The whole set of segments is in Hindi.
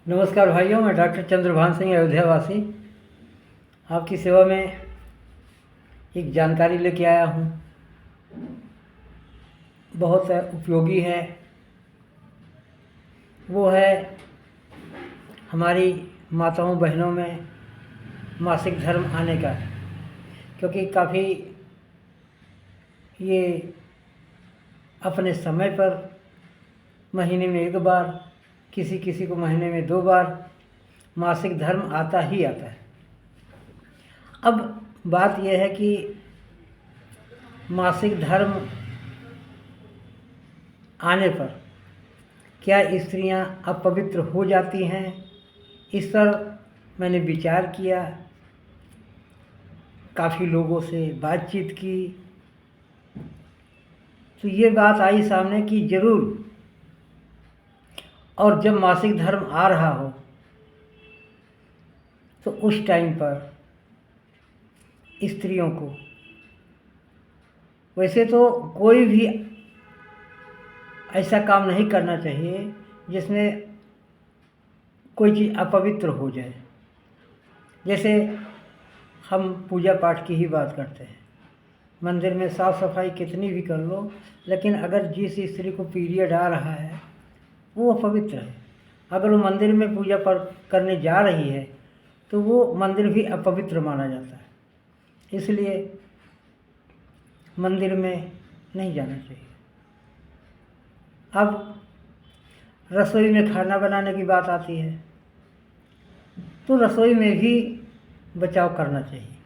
नमस्कार भाइयों, मैं डॉक्टर चंद्रभान सिंह अयोध्या वासी आपकी सेवा में एक जानकारी लेके आया हूँ। बहुत उपयोगी है। वो है हमारी माताओं बहनों में मासिक धर्म आने का, क्योंकि काफ़ी ये अपने समय पर महीने में एक बार, किसी किसी को महीने में 2 बार मासिक धर्म आता ही आता है। अब बात यह है कि मासिक धर्म आने पर क्या स्त्रियां अपवित्र हो जाती हैं, इस पर मैंने विचार किया, काफ़ी लोगों से बातचीत की, तो ये बात आई सामने कि ज़रूर, और जब मासिक धर्म आ रहा हो तो उस टाइम पर स्त्रियों को, वैसे तो कोई भी ऐसा काम नहीं करना चाहिए जिसमें कोई चीज़ अपवित्र हो जाए। जैसे हम पूजा पाठ की ही बात करते हैं, मंदिर में साफ़ सफाई कितनी भी कर लो, लेकिन अगर जिस स्त्री को पीरियड आ रहा है वो अपवित्र है। अगर वो मंदिर में पूजा पाठ करने जा रही है तो वो मंदिर भी अपवित्र माना जाता है, इसलिए मंदिर में नहीं जाना चाहिए। अब रसोई में खाना बनाने की बात आती है तो रसोई में भी बचाव करना चाहिए,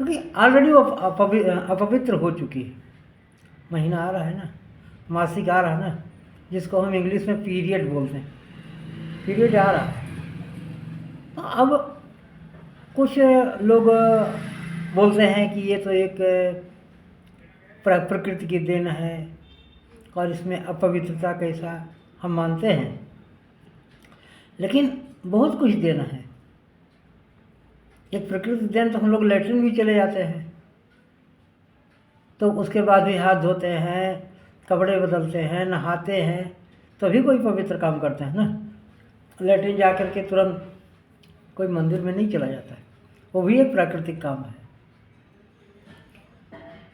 क्योंकि ऑलरेडी वो अपवित्र हो चुकी है। महीना आ रहा है ना, मासिक आ रहा है ना, जिसको हम इंग्लिश में पीरियड बोलते हैं, पीरियड आ रहा है। तो अब कुछ लोग बोलते हैं कि ये तो एक प्रकृति की देन है और इसमें अपवित्रता कैसा, हम मानते हैं, लेकिन बहुत कुछ देना है। एक प्रकृति देन तो हम लोग लैट्रिन भी चले जाते हैं तो उसके बाद भी हाथ धोते हैं, कपड़े बदलते हैं, नहाते हैं, तभी कोई पवित्र काम करते हैं ना। लैट्रिन जा कर के तुरंत कोई मंदिर में नहीं चला जाता है, वो भी एक प्राकृतिक काम है।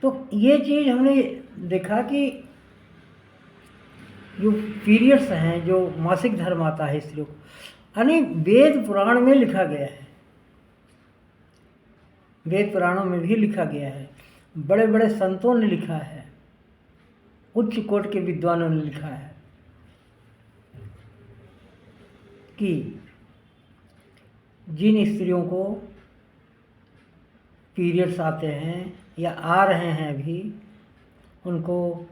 तो ये चीज़ हमने देखा कि जो पीरियड्स हैं, जो मासिक धर्म आता है स्त्रियों को, यानी वेद पुराण में लिखा गया है, वेद पुराणों में भी लिखा गया है, बड़े बड़े संतों ने लिखा है, उच्च कोटि के विद्वानों ने लिखा है कि जिन स्त्रियों को पीरियड्स आते हैं या आ रहे हैं अभी, उनको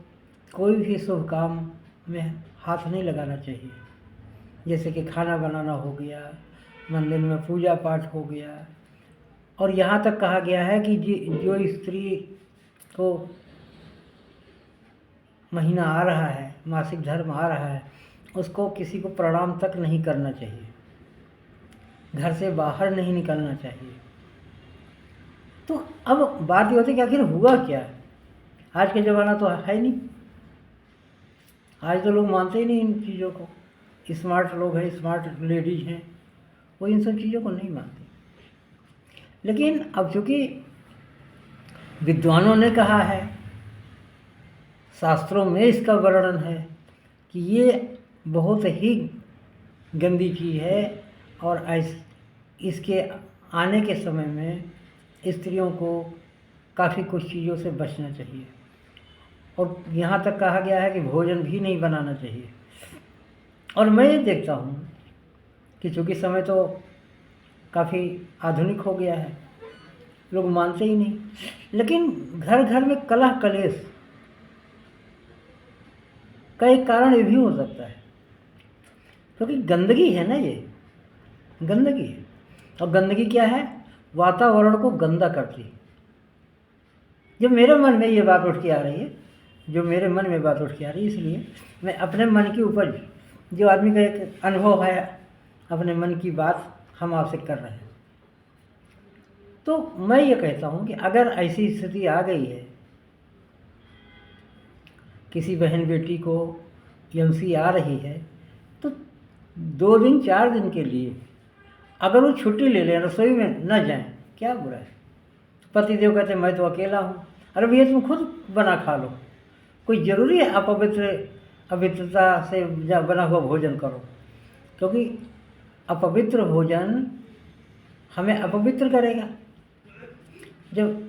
कोई भी शुभ काम में हाथ नहीं लगाना चाहिए। जैसे कि खाना बनाना हो गया, मंदिर में पूजा पाठ हो गया, और यहाँ तक कहा गया है कि जो स्त्री को महीना आ रहा है, मासिक धर्म आ रहा है, उसको किसी को प्रणाम तक नहीं करना चाहिए, घर से बाहर नहीं निकलना चाहिए। तो अब बात ये होती है कि आखिर हुआ क्या है। आज के ज़माना तो है ही नहीं, आज तो लोग मानते ही नहीं इन चीज़ों को। स्मार्ट लोग हैं, स्मार्ट लेडीज हैं, वो इन सब चीज़ों को नहीं मानते। लेकिन अब चूँकि विद्वानों ने कहा है, शास्त्रों में इसका वर्णन है कि ये बहुत ही गंदी चीज़ है, और इसके आने के समय में स्त्रियों को काफ़ी कुछ चीज़ों से बचना चाहिए, और यहाँ तक कहा गया है कि भोजन भी नहीं बनाना चाहिए। और मैं ये देखता हूँ कि चूँकि समय तो काफ़ी आधुनिक हो गया है, लोग मानते ही नहीं, लेकिन घर घर में कलह कलेश का एक कारण ये भी हो सकता है, क्योंकि गंदगी है ना, ये गंदगी है। और गंदगी क्या है, वातावरण को गंदा करती है। जब मेरे मन में ये बात उठ के आ रही है, जो मेरे मन में बात उठ के आ रही है, इसलिए मैं अपने मन की उपज, जो आदमी का एक अनुभव है, अपने मन की बात हम आपसे कर रहे हैं। तो मैं ये कहता हूँ कि अगर ऐसी स्थिति आ गई है, किसी बहन बेटी को एमसी आ रही है, तो 2 दिन 4 दिन के लिए अगर वो छुट्टी ले लें, रसोई में न जाएं, क्या बुरा है? पतिदेव कहते हैं मैं तो अकेला हूँ। अरे भैया तुम खुद बना खा लो, कोई ज़रूरी है अवित्रता से बना हुआ भोजन करो? क्योंकि अपवित्र भोजन हमें अपवित्र करेगा। जब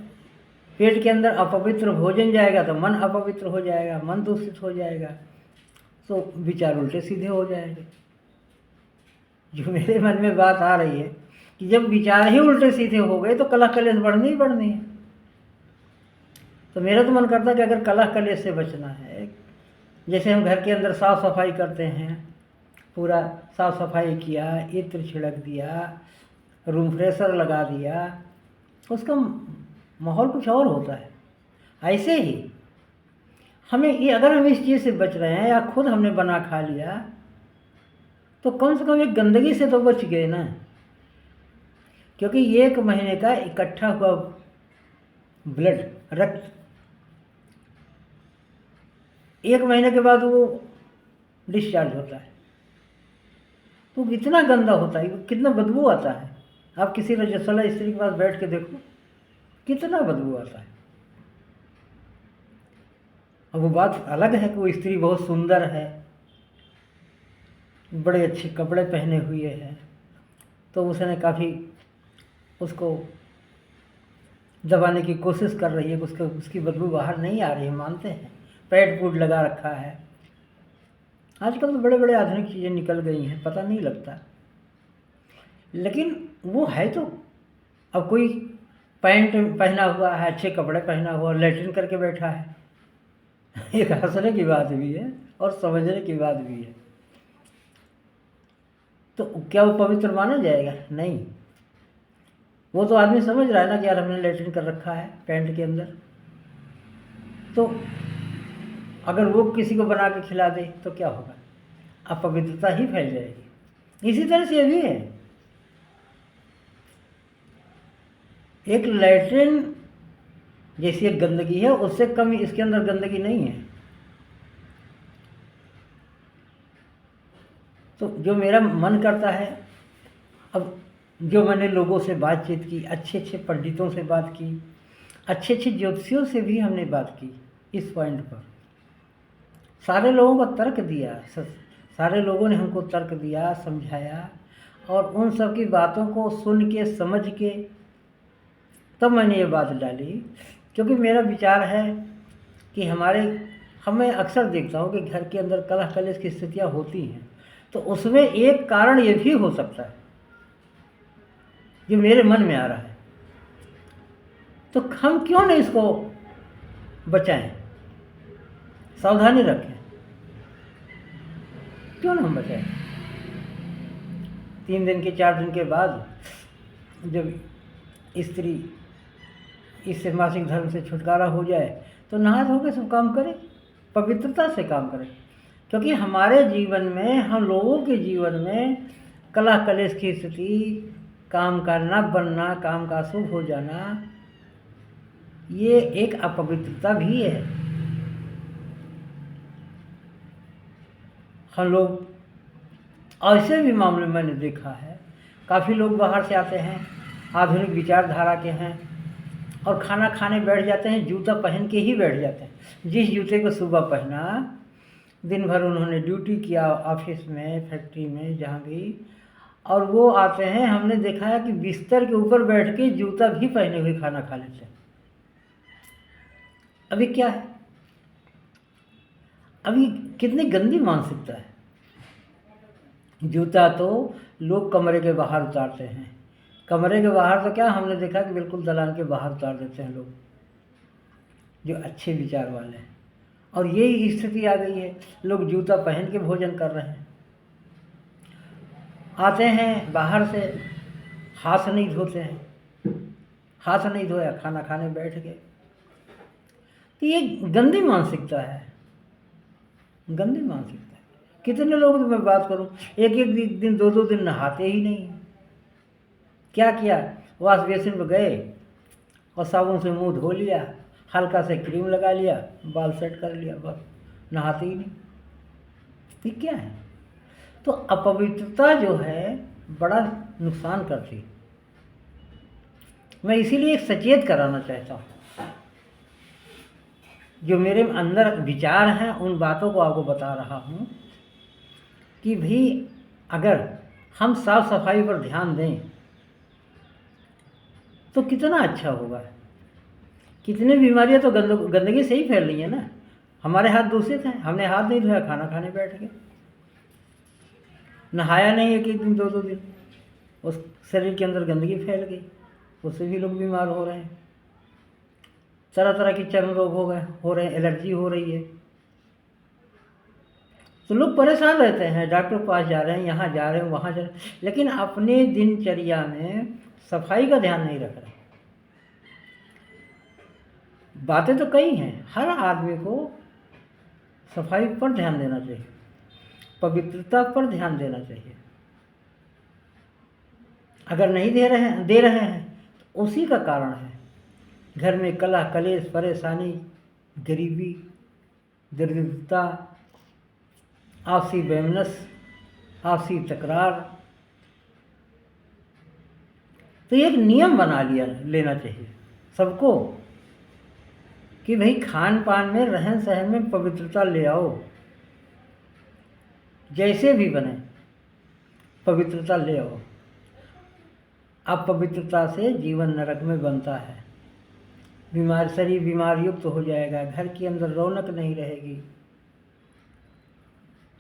पेट के अंदर अपवित्र भोजन जाएगा तो मन अपवित्र हो जाएगा, मन दूषित हो जाएगा, तो विचार उल्टे सीधे हो जाएंगे। जो मेरे मन में बात आ रही है कि जब विचार ही उल्टे सीधे हो गए तो कलह कलेश बढ़नी ही बढ़नी है। तो मेरा तो मन करता है कि अगर कलह कलेश से बचना है, जैसे हम घर के अंदर साफ़ सफाई करते हैं, पूरा साफ़ सफाई किया, इत्र छिड़क दिया, रूम फ्रेशर लगा दिया, उसका माहौल कुछ और होता है। ऐसे ही हमें ये, अगर हम इस चीज़ से बच रहे हैं या खुद हमने बना खा लिया, तो कम से कम एक गंदगी से तो बच गए ना। क्योंकि 1 महीने का इकट्ठा हुआ ब्लड, रक्त, 1 महीने के बाद वो डिस्चार्ज होता है, तो कितना गंदा होता है, कितना बदबू आता है। आप किसी रजस्वला स्त्री के पास बैठ के देखो, कितना बदबू आता है। अब वो बात अलग है कि वो स्त्री बहुत सुंदर है, बड़े अच्छे कपड़े पहने हुए हैं, तो उसने काफ़ी उसको दबाने की कोशिश कर रही है, उसकी बदबू बाहर नहीं आ रही है, मानते हैं, पैड पूड लगा रखा है। आजकल तो बड़े बड़े आधुनिक चीज़ें निकल गई हैं, पता नहीं लगता, लेकिन वो है तो। अब कोई पैंट पहना हुआ है, अच्छे कपड़े पहना हुआ, लैट्रिन करके बैठा है, एक हंसने की बात भी है और समझने की बात भी है। तो क्या वो पवित्र माना जाएगा? नहीं। वो तो आदमी समझ रहा है ना कि यार हमने लैट्रिन कर रखा है पैंट के अंदर, तो अगर वो किसी को बना के खिला दे तो क्या होगा? अपवित्रता ही फैल जाएगी। इसी तरह से ये भी है, एक लैट्रिन जैसी एक गंदगी है, उससे कम इसके अंदर गंदगी नहीं है। तो जो मेरा मन करता है, अब जो मैंने लोगों से बातचीत की, अच्छे अच्छे पंडितों से बात की, अच्छे अच्छे ज्योतिषियों से भी हमने बात की इस पॉइंट पर, सारे लोगों को तर्क दिया, सारे लोगों ने हमको तर्क दिया, समझाया, और उन सब की बातों को सुन के समझ के तब मैंने ये बात डाली। क्योंकि मेरा विचार है कि हमें अक्सर देखता हूँ कि घर के अंदर कलह कलेश की स्थितियाँ होती हैं, तो उसमें एक कारण ये भी हो सकता है जो मेरे मन में आ रहा है। तो हम क्यों नहीं इसको बचाएं, सावधानी रखें, क्यों ना हम बचाएं? 3 दिन के 4 दिन के बाद जब स्त्री इससे मासिक धर्म से छुटकारा हो जाए तो नहा धो के सब काम करे, पवित्रता से काम करे। क्योंकि हमारे जीवन में, हम लोगों के जीवन में कलह कलेश की स्थिति, काम का न बनना, काम का अशुभ हो जाना, ये एक अपवित्रता भी है। हम लोग ऐसे भी मामले मैंने देखा है, काफ़ी लोग बाहर से आते हैं, आधुनिक विचारधारा के हैं, और खाना खाने बैठ जाते हैं, जूता पहन के ही बैठ जाते हैं। जिस जूते को सुबह पहना, दिन भर उन्होंने ड्यूटी किया ऑफिस में, फैक्ट्री में, जहाँ भी, और वो आते हैं, हमने देखा है कि बिस्तर के ऊपर बैठ के जूता भी पहने हुए खाना खा लेते हैं। अभी क्या है? अभी कितनी गंदी मानसिकता है। जूता तो लोग कमरे के बाहर उतारते हैं, कमरे के बाहर तो क्या, हमने देखा कि बिल्कुल दलान के बाहर उतार देते हैं लोग जो अच्छे विचार वाले हैं। और यही स्थिति आ गई है, लोग जूता पहन के भोजन कर रहे हैं, आते हैं बाहर से, हाथ नहीं धोते हैं, हाथ नहीं धोया, खाना खाने बैठ गए। तो ये गंदी मानसिकता है, गंदी मानसिकता है। कितने लोग तो मैं बात करूं, एक एक दिन 2 दिन नहाते ही नहीं। क्या किया, वॉश बेसिन में गए और साबुन से मुंह धो लिया, हल्का से क्रीम लगा लिया, बाल सेट कर लिया, बस, नहाते ही नहीं। ये क्या है? तो अपवित्रता जो है बड़ा नुकसान करती है। मैं इसीलिए एक सचेत कराना चाहता हूँ, जो मेरे अंदर विचार हैं उन बातों को आपको बता रहा हूँ कि भाई अगर हम साफ सफाई पर ध्यान दें तो कितना अच्छा होगा। कितनी बीमारियां तो गंदगी से ही फैल रही है ना। हमारे हाथ दूषित हैं, हमने हाथ नहीं धोया, खाना खाने बैठ गए, नहाया नहीं एक दिन 2 दिन, उस शरीर के अंदर गंदगी फैल गई, उससे भी लोग बीमार हो रहे हैं। तरह तरह के चर्म रोग हो रहे हैं, एलर्जी हो रही है। तो लोग परेशान रहते हैं, डॉक्टर के पास जा रहे हैं, यहाँ जा रहे हैं, वहाँ जा रहे हैं, लेकिन अपने दिनचर्या में सफाई का ध्यान नहीं रख रहे। बातें तो कई हैं, हर आदमी को सफाई पर ध्यान देना चाहिए, पवित्रता पर ध्यान देना चाहिए। अगर नहीं दे रहे हैं तो उसी का कारण है घर में कलह कलेश, परेशानी, गरीबी, दरिद्रता, आपसी वैमनस्य, आपसी तकरार। तो एक नियम बना लेना चाहिए सबको कि भाई खान पान में, रहन सहन में पवित्रता ले आओ। जैसे भी बने पवित्रता ले आओ। अपवित्रता से जीवन नरक में बनता है, शरीर बीमार युक्त हो जाएगा, घर के अंदर रौनक नहीं रहेगी।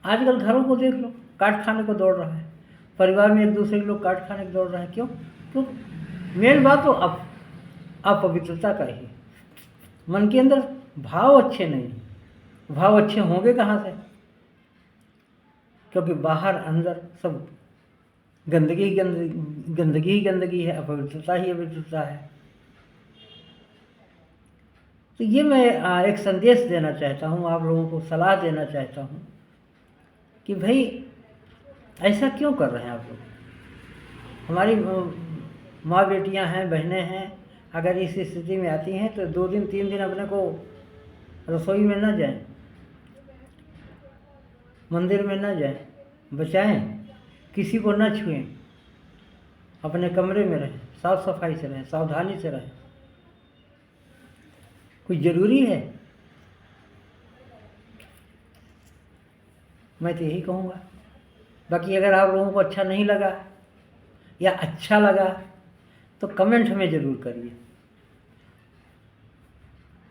आजकल घरों को देख लो, काट खाने को दौड़ रहा है, परिवार में एक दूसरे के लोग काट खाने को दौड़ रहे हैं। क्यों? मेन बात तो अपवित्रता का ही। मन के अंदर भाव अच्छे नहीं, भाव अच्छे होंगे कहाँ से? क्योंकि बाहर अंदर सब गंदगी ही गंदगी है, अपवित्रता ही अपवित्रता है। तो ये मैं एक संदेश देना चाहता हूँ, आप लोगों को सलाह देना चाहता हूँ कि भाई ऐसा क्यों कर रहे हैं आप लोग। हमारी माँ बेटियाँ हैं, बहनें हैं, अगर इस स्थिति में आती हैं तो 2 दिन 3 दिन अपने को रसोई में न जाएं, मंदिर में न जाएं, बचाएं, किसी को न छुएं, अपने कमरे में रहें, साफ सफाई से रहें, सावधानी से रहें। कुछ ज़रूरी है? मैं तो यही कहूँगा। बाकी अगर आप लोगों को अच्छा नहीं लगा या अच्छा लगा तो कमेंट में ज़रूर करिए।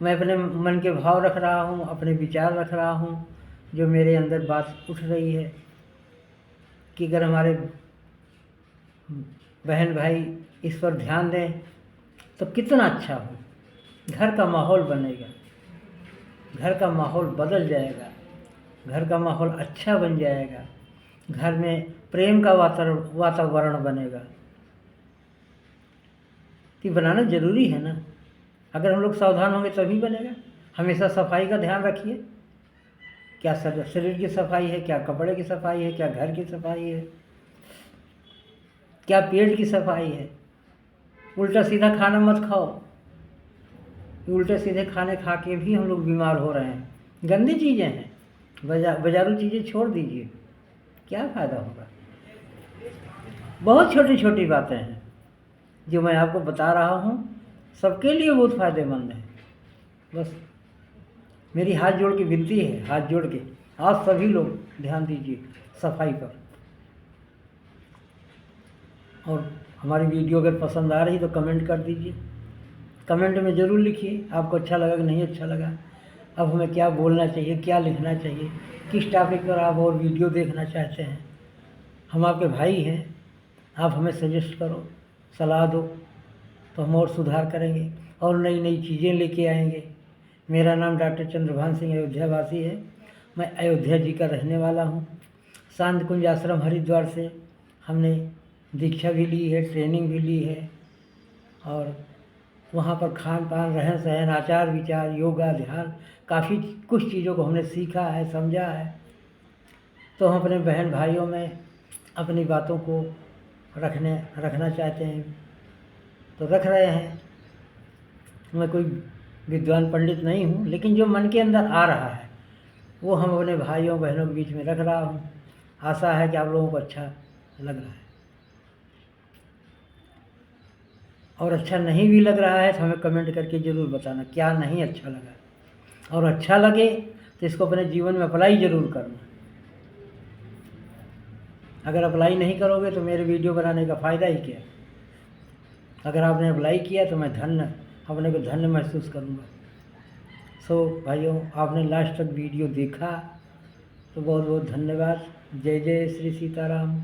मैं अपने मन के भाव रख रहा हूँ, अपने विचार रख रहा हूँ, जो मेरे अंदर बात उठ रही है कि अगर हमारे बहन भाई इस पर ध्यान दें तो कितना अच्छा हो। घर का माहौल बनेगा, घर का माहौल बदल जाएगा, घर का माहौल अच्छा बन जाएगा, घर में प्रेम का वातावरण बनेगा। कि बनाना ज़रूरी है ना। अगर हम लोग सावधान होंगे तभी बनेगा। हमेशा सफाई का ध्यान रखिए। क्या शरीर की सफाई है, क्या कपड़े की सफाई है, क्या घर की सफाई है, क्या पेट की सफाई है। उल्टा सीधा खाना मत खाओ। उल्टे सीधे खाने खा के भी हम लोग बीमार हो रहे हैं। गंदी चीज़ें हैं, बाजारू चीज़ें छोड़ दीजिए, क्या फ़ायदा होगा। बहुत छोटी छोटी बातें हैं जो मैं आपको बता रहा हूँ, सबके लिए बहुत फ़ायदेमंद है। बस मेरी हाथ जोड़ के विनती है, हाथ जोड़ के आप सभी लोग ध्यान दीजिए सफाई पर। और हमारी वीडियो अगर पसंद आ रही तो कमेंट कर दीजिए। कमेंट में ज़रूर लिखिए आपको अच्छा लगा कि नहीं अच्छा लगा, अब हमें क्या बोलना चाहिए, क्या लिखना चाहिए, किस टॉपिक पर आप और वीडियो देखना चाहते हैं। हम आपके भाई हैं, आप हमें सजेस्ट करो, सलाह दो, तो हम और सुधार करेंगे और नई नई चीज़ें लेके आएंगे। मेरा नाम डॉक्टर चंद्रभान सिंह अयोध्या वासी है। मैं अयोध्या जी का रहने वाला हूँ। शांत कुंज आश्रम हरिद्वार से हमने दीक्षा भी ली है, ट्रेनिंग भी ली है, और वहाँ पर खान पान, रहन सहन, आचार विचार, योगा, ध्यान, काफ़ी कुछ चीज़ों को हमने सीखा है, समझा है। तो हम अपने बहन भाइयों में अपनी बातों को रखना चाहते हैं तो रख रहे हैं। मैं कोई विद्वान पंडित नहीं हूँ, लेकिन जो मन के अंदर आ रहा है वो हम अपने भाइयों बहनों के बीच में रख रहा हूँ। आशा है कि आप लोगों को अच्छा लग रहा है, और अच्छा नहीं भी लग रहा है तो हमें कमेंट करके ज़रूर बताना क्या नहीं अच्छा लगा, और अच्छा लगे तो इसको अपने जीवन में अप्लाई ज़रूर करना। अगर अप्लाई नहीं करोगे तो मेरे वीडियो बनाने का फ़ायदा ही क्या। अगर आपने अप्लाई किया तो मैं धन्य, अपने को धन्य महसूस करूँगा। सो भाइयों, आपने लास्ट तक वीडियो देखा तो बहुत बहुत धन्यवाद। जय जय श्री सीताराम।